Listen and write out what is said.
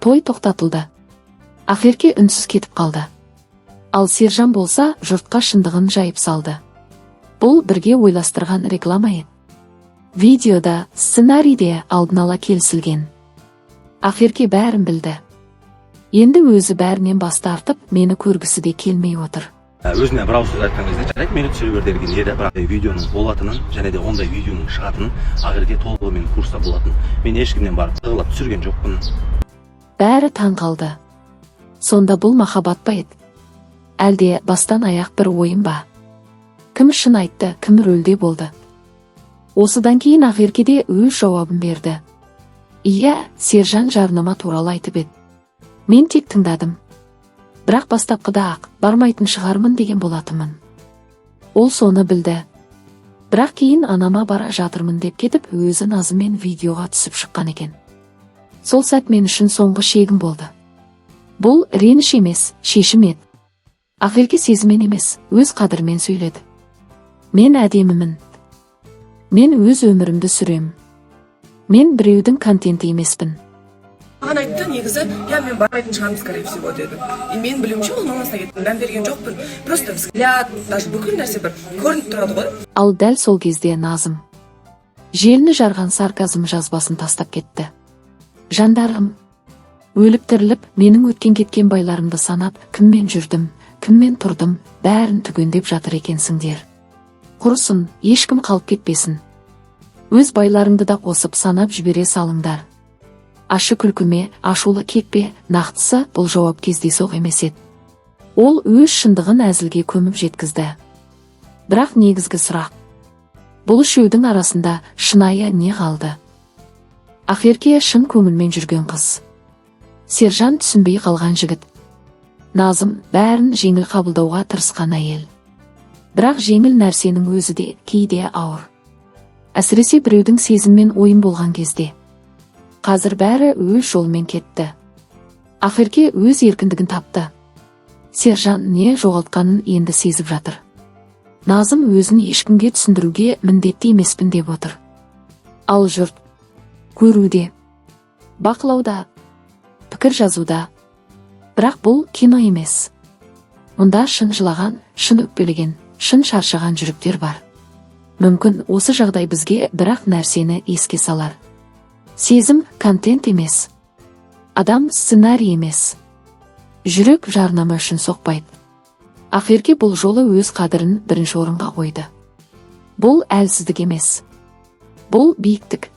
той тоқтатылды. Ақерке үнсіз кетіп қалды. Ал Сержан болса жұртқа шындығын жайып салды. Бұл бірге ойластырған реклама еді. Видеода, сценарийде алдын ала келісілген. Ақерке бәрін білді. Енді өзі бәрінен бас тартып, мені көргісі де келмей отыр. Өзіне бір ауыз сөз айтқан кезде жарайды минут сөйлеу деген еді, бірақ видеоның болатынын және де ондай видеоның шығатынын Ақерке толығымен курста болатын. Мен ешкімнен барып тығылып түсірген жоқпын. Бәрі таң қалды. Сонда бұл махаббат па еді? Әлде бастан аяқ бір ойын ба? Кім шын айтты, кім рөлде болды? Осыдан кейін Ақерке де өз жауабын берді. Иә, Сержан жарнама туралы айтып еді. Мен тек тыңдадым. Бірақ бастапқыда-ақ бармайтын шығармын деген болатынмын. Ол соны білді. Бірақ кейін анама бара жатырмын деп кетіп, өзі Назыммен видеоға түсіп шыққан екен. Сол сәт мен үшін соңғы шегім болды. Бұл реніш емес, шешім еді. Ақерке сезіммен емес, өз қадірмен сөйледі. Мен әдемімін. Мен өз өмірімді сүрем. Мен біреудің контенті емеспін. Маған айтты, негізі, мен бармайтын шығармын, скорее всего, деді. Мен білуімше, ол мамасына кеттім, мән берген жоқпын. Просто взгляд, даже бүкіл нәрсе бір көрініп тұрады ғой. Ал дәл сол кезде Назым желіні жарған сарказм жазбасын тастап кетті. Жандарым, өліп тіріліп, менің өткен кеткен байларымды санап, кіммен жүрдім, кіммен тұрдым, бәрін түгендеп жатыр екенсіңдер. Құрысын, ешкім қалып кетпесін. Өз байларыңды да қосып санап жібере салыңдар. Ашы күлкіме, ашулы кетпе, нақтысы бұл жауап кездейсоқ емес еді. Ол өз шындығын әзілге көміп жеткізді. Бірақ негізгі сұрақ. Бұл үшеудің арасында шынайы не қалды? Ақерке шын көңілмен жүрген қыз. Сержан түсінбей қалған жігіт. Назым бәрін жеңіл қабылдауға тырысқан әйел. Бірақ жеңіл нәрсенің өзі де кейде ауыр. Әсіресе біреудің сезіммен ойын болған кезде. Қазір бәрі өз жолымен кетті. Ақерке өз еркіндігін тапты. Сержан не жоғалтқанын енді сезіп жатыр. Назым өзін ешкімге түсіндіруге міндетті емеспін деп отыр. Ал жұрт көруде, бақылауда, пікір жазуда. Бірақ бұл кино емес. Мұнда шын жылаған, шын өкпелеген, шын шаршаған жүректер бар. Мүмкін осы жағдай бізге бірақ нәрсені еске салар. Сезім контент емес. Адам сценарий емес. Жүрек жарнама үшін соқпайды. Ақерке бұл жолы өз қадірін бірінші орынға қойды. Бұл әлсіздік емес. Бұл биіктік.